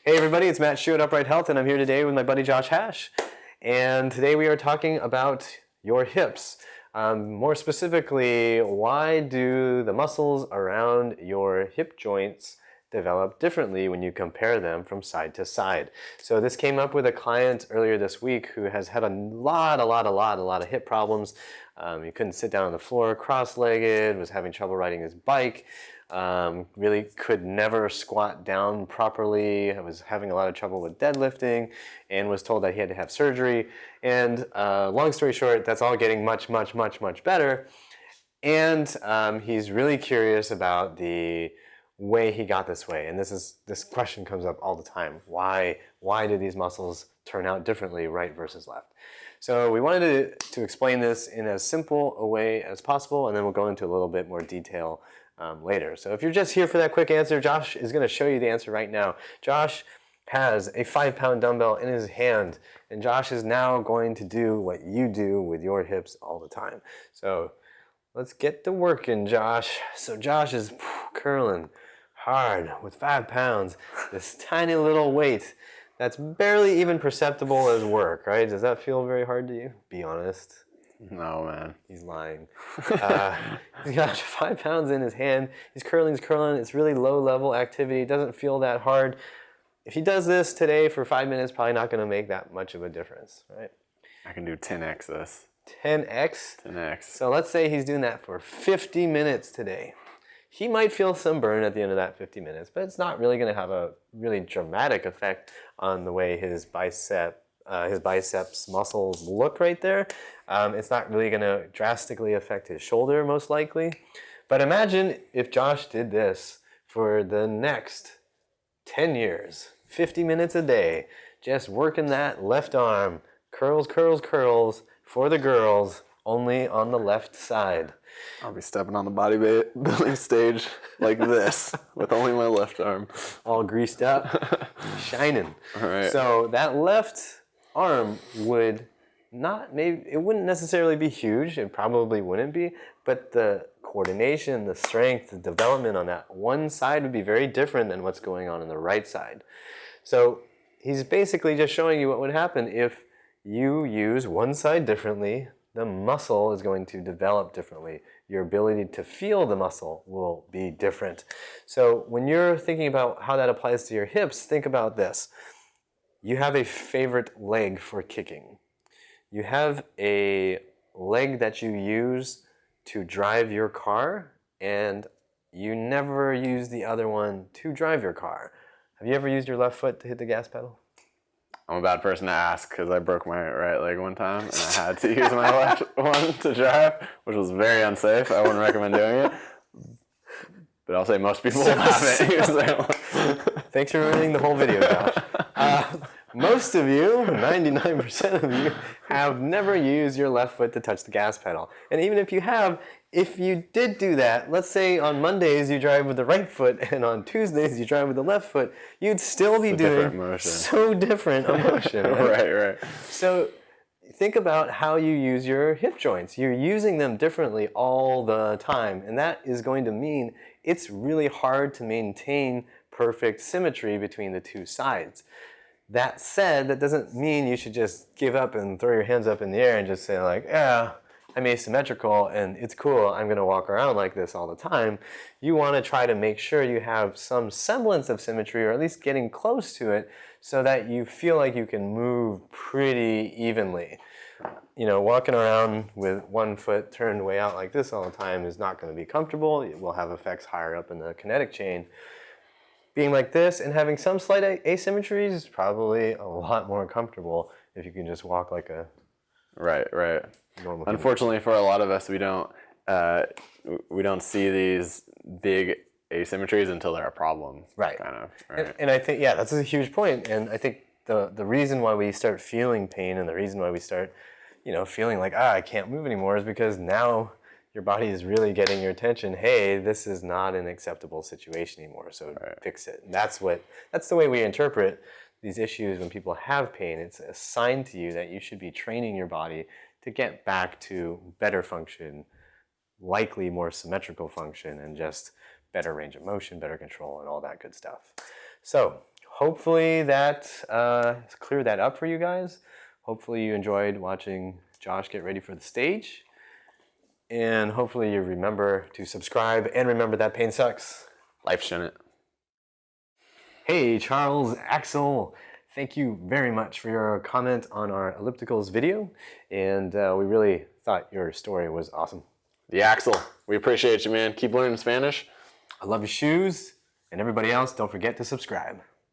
Hey everybody, it's Matt Shu at Upright Health, and I'm here today with my buddy Josh Hash. And today we are talking about your hips. More specifically, why do the muscles around your hip joints develop differently when you compare them from side to side? So this came up with a client earlier this week who has had a lot of hip problems. He couldn't sit down on the floor cross-legged, was having trouble riding his bike. Really could never squat down properly. I was having a lot of trouble with deadlifting and was told that he had to have surgery. And long story short, that's all getting much better. And he's really curious about the way he got this way. And this question comes up all the time. Why do these muscles turn out differently, right versus left? So we wanted to explain this in as simple a way as possible, and then we'll go into a little bit more detail later. So if you're just here for that quick answer, Josh is going to show you the answer right now. Josh has a 5-pound dumbbell in his hand, and Josh is now going to do what you do with your hips all the time. So let's get to working, Josh. So Josh is curling hard with 5 pounds, this tiny little weight that's barely even perceptible as work, right? Does that feel very hard to you? Be honest. No, man. He's lying. He's got 5 pounds in his hand. He's curling. It's really low-level activity. It doesn't feel that hard. If he does this today for 5 minutes, probably not going to make that much of a difference, right? I can do 10x this. 10x? 10x. So let's say he's doing that for 50 minutes today. He might feel some burn at the end of that 50 minutes, but it's not really going to have a really dramatic effect on the way his biceps muscles look right there. It's not really going to drastically affect his shoulder, most likely. But imagine if Josh did this for the next 10 years, 50 minutes a day, just working that left arm, curls for the girls, only on the left side. I'll be stepping on the bodybuilding stage like this with only my left arm. All greased up, shining. All right. So that left arm would it wouldn't necessarily be huge, it probably wouldn't be, but the coordination, the strength, the development on that one side would be very different than what's going on the right side. So he's basically just showing you what would happen if you use one side differently. The muscle is going to develop differently. Your ability to feel the muscle will be different. So when you're thinking about how that applies to your hips, think about this. You have a favorite leg for kicking. You have a leg that you use to drive your car, and you never use the other one to drive your car. Have you ever used your left foot to hit the gas pedal? I'm a bad person to ask because I broke my right leg one time and I had to use my left one to drive, which was very unsafe. I wouldn't recommend doing it. But I'll say most people haven't used their left. Thanks for ruining the whole video, Josh. Most of you, 99% of you, have never used your left foot to touch the gas pedal. And even if you have, if you did do that, let's say on Mondays you drive with the right foot and on Tuesdays you drive with the left foot, you'd still be doing so different a motion. Right. So think about how you use your hip joints. You're using them differently all the time, and that is going to mean it's really hard to maintain perfect symmetry between the two sides. That said, that doesn't mean you should just give up and throw your hands up in the air and just say like, yeah, I'm asymmetrical and it's cool, I'm going to walk around like this all the time. You want to try to make sure you have some semblance of symmetry, or at least getting close to it, so that you feel like you can move pretty evenly. You know, walking around with one foot turned way out like this all the time is not going to be comfortable. It will have effects higher up in the kinetic chain. Being like this and having some slight asymmetries is probably a lot more comfortable if you can just walk like a right. normal human. Unfortunately, for a lot of us, we don't see these big asymmetries until they're a problem. Right. Kind of. Right. And I think, yeah, that's a huge point. And I think the reason why we start feeling pain and the reason why we start, feeling like, I can't move anymore is because now your body is really getting your attention. Hey, this is not an acceptable situation anymore, so fix it. And that's the way we interpret these issues when people have pain. It's a sign to you that you should be training your body to get back to better function, likely more symmetrical function, and just better range of motion, better control, and all that good stuff. So hopefully that cleared that up for you guys. Hopefully you enjoyed watching Josh get ready for the stage. And hopefully you remember to subscribe and remember that pain sucks. Life shouldn't. Hey, Charles, Axel, thank you very much for your comment on our ellipticals video. And we really thought your story was awesome. The Axel, we appreciate you, man. Keep learning Spanish. I love your shoes. And everybody else, don't forget to subscribe.